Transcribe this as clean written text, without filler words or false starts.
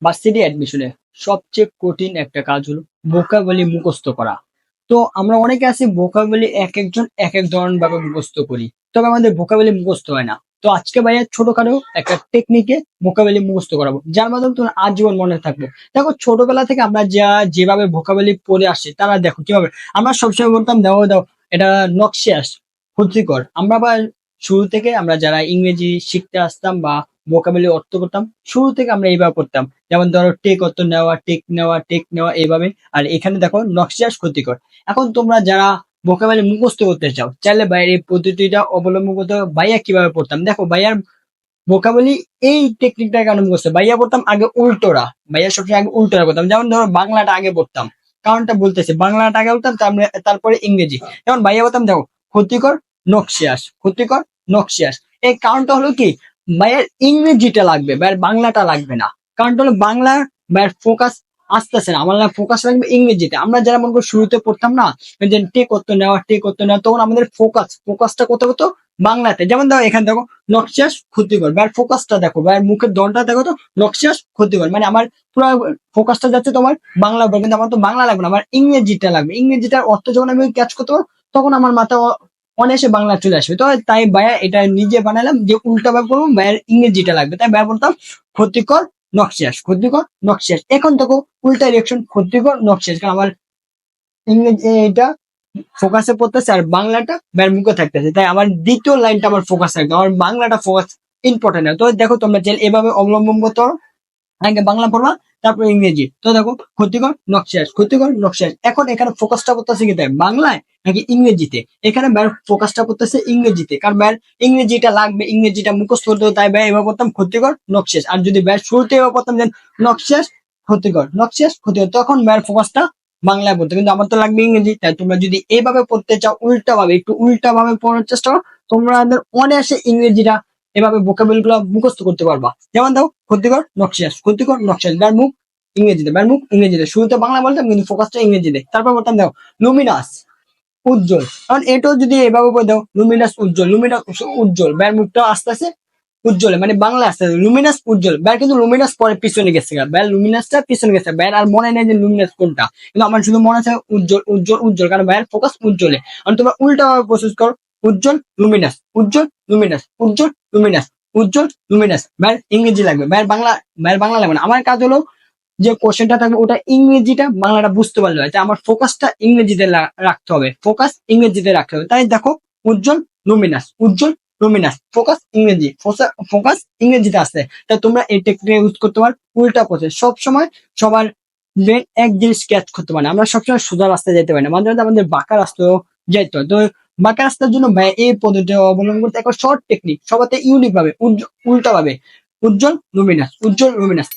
Varsity অ্যাডমিশনে সবচেয়ে কঠিন একটা কাজ হলো ভোকাবুলারি মুখস্থ করা। তো আমরা অনেকে আছি ভোকাবুলারি এক একজন এক এক ধরনের ভাবে মুখস্থ করি, তবে আমাদের ভোকাবুলারি মুখস্থ হয় না। তো আজকে ভাইয়া ছোটখাটো একটা টেকনিকে ভোকাবুলারি মুখস্থ করাবো, যার মাধ্যমে তোমার আজীবন মনে থাকবে। দেখো ছোটবেলা থেকে আমরা যেভাবে ভোকাবুলারি পড়ে আসছি, তারা দেখো কিভাবে আমরা সবসময় বলতাম দাও দাও, এটা নকশিয়াস, ক্ষতিকর। আমরা আবার শুরু থেকে আমরা যারা ইংরেজি শিখতে আসতাম বা ভোকাবুলারি অর্থ করতাম, শুরু থেকে আমরা এইভাবে করতাম। যেমন ধরো টেক অর্থ নেওয়া, টেক নেওয়া, টেক নেওয়া, এইভাবে। আর এখানে দেখো নকশিয়াস, ক্ষতিকর। এখন তোমরা যারা ভোকাবুলারি মুখস্থ করতে চাও, চাইলে বাইরে এই পদ্ধতিটা অবলম্বন করতে হবে। ভাইয়া কিভাবে পড়তাম দেখো, ভাইয়ার ভোকাবুলারি এই টেকনিকটা কেন মুখস্থ, ভাইয়া পড়তাম আগে উল্টোরা। ভাইয়া সবসময় আগে উল্টোরা পড়তাম। যেমন ধরো বাংলাটা আগে পড়তাম, কারণটা বলতেছি, বাংলাটা আগে পড়তাম, তারপরে ইংরেজি। যেমন ভাইয়া বলতাম দেখো, ক্ষতিকর, নকশিয়াস, ক্ষতিকর, নকশিয়াস। এই কারণটা হলো কি, ভাইয়ের ইংরেজিটা লাগবে, ভাইয়ের বাংলাটা লাগবে না। কারণটা হলো বাংলা ভাইয়ের ফোকাস আসতেছে না, আমার ফোকাস লাগবে ইংরেজিতে। আমরা যারা মনে করি শুরুতে পড়তাম না, যে টেক করতে নেওয়া, টেক করতে নেওয়া, তখন আমাদের ফোকাসটা কত হতো বাংলাতে। যেমন দেখো এখানে দেখো নকশিয়াস, ক্ষতিকর, ভাইয়ের ফোকাসটা দেখো, ভাইয়ের মুখের দলটা দেখো তো, নকশিয়াস, ক্ষতিকর। মানে আমার পুরো ফোকাসটা যাচ্ছে তোমার বাংলার উপর, কিন্তু আমার তো বাংলা লাগবে না, আমার ইংরেজিটা লাগবে। ইংরেজিটার অর্থ যখন আমি ক্যাচ করতে পারবো, তখন আমার মাথা অনায়াসে বাংলা চলে আসবে। তো তাই ভাইয়া এটা নিজে বানালাম যে উল্টা ভাবে করবো, ভাইয়ের ইংরেজিটা লাগবে। তাই ভাইয়া বলতাম ক্ষতিকর, নকশিয়াস, ক্ষতিকর, নকশিয়াস। এখন দেখো উল্টা রিয়েকশন, ক্ষতিকর, নকশিয়াস, কারণ আমার ইংরেজি এটা ফোকাসে পড়তেছে আর বাংলাটা ভাইয়ের মুখে থাকতেছে। তাই আমার দ্বিতীয় লাইনটা আমার ফোকাস থাকবে, আমার বাংলাটা ফোকাস ইম্পর্টেন্ট। তো দেখো তোমরা চাইলে এভাবে অবলম্বন করতে পারো। আগে বাংলা পড়বা, তারপর ইংরেজি। তো দেখো ক্ষতিকর, নকশিয়াস, ক্ষতিকর, নকশিয়াস। এখন এখানে ফোকাসটা করতেছে কি, তাই বাংলায় নাকি ইংরেজিতে? এখানে ভাইয়ের ফোকাসটা করতেছে ইংরেজিতে, কারণ ভাইয়ের ইংরেজিটা লাগবে, ইংরেজিটা মুখস্থ করতে হবে। তাই ভাই এবার করতাম ক্ষতিকর, নকশিয়াস। আর যদি ভাইয়ের শুরুতে এবার করতাম যে নকশিয়াস, ক্ষতিকর, নকশিয়াস, ক্ষতিকর, তখন ভাইয়ের ফোকাসটা বাংলায় পড়তে। কিন্তু আমার তো লাগবে ইংরেজি। তাই তোমরা যদি এইভাবে পড়তে চাও, উল্টা ভাবে, একটু উল্টা ভাবে পড়ার চেষ্টা করো, তোমাদের অনায়াসে ইংরেজিটা এভাবে ভোকাবুলারি গুলো মুখস্থ করতে পারবা। যেমন দাও ক্ষতিকর, নকশিয়াস, ক্ষতিকর, নকশিয়াস, ব্যার মুখ ইংরেজিতে, ব্যার মুখ ইংরেজিতে। শুরুতে বাংলা বলতাম, কিন্তু ফোকাসটা ইংরেজিতে। তারপর বলতাম দাও লুমিনাস, উজ্জ্বল। কারণ এটাও যদি এভাবে বলে দাও লুমিনাস, উজ্জ্বল, লুমিনাস, উজ্জ্বল, ব্যার মুখটা আস্তে আস্তে উজ্জ্বলে, মানে বাংলা আসতে লুমিনাস, উজ্জ্বল। ব্যার কিন্তু লুমিনাস পরে পিছনে গেছে, ব্যার লুমিনাসটা পিছনে গেছে, ব্যার আর মনে নেই যে লুমিনাস কোনটা। কিন্তু আমার শুধু মনে আছে উজ্জ্বল, উজ্জ্বল, উজ্জ্বল, কারণ ব্যার ফোকাস উজ্জ্বলে। কারণ তোমরা উল্টা ভাবে প্রসেস করো, উজ্জ্বল, লুমিনাস, উজ্জ্বল, লুমিনাস, উজ্জ্বল, লুমিনাস, উজ্জ্বল, লুমিনাস। ব্যার ইংরেজি লাগবে, ব্যার বাংলা লাগবে না। আমার কাজ হলো যে কোশ্চেনটা থাকবে ওটা ইংরেজিটা বাংলাটা বুঝতে পারলে হয়। তাই আমার ফোকাসটা ইংরেজিতে রাখতে হবে, ফোকাস ইংরেজিতে রাখতে হবে। তাই দেখো উজ্জ্বল, লুমিনাস, উজ্জ্বল, লুমিনাস, ফোকাস ইংরেজি, ফোকাস ইংরেজিতে আসছে। তাই তোমরা এই টেকনিক ইউজ করতে পারো। উল্টা প্রসেস সবসময় সবার ব্রেন এক জিনিস ক্যাচ করতে পারে না। আমরা সবসময় সোজা রাস্তায় যেতে পারি না, মাঝে মাঝে আমাদের বাঁকা রাস্তাও যাইতে হয়। তো বাঁকা রাস্তার জন্য ভাই এই পদ্ধতি অবলম্বন করতে একটা শর্ট টেকনিক, সবাতে ইউনিক ভাবে, উল্টা ভাবে, উজ্জ্বল, লুমিনাস, উজ্জ্বল, লুমিনাস।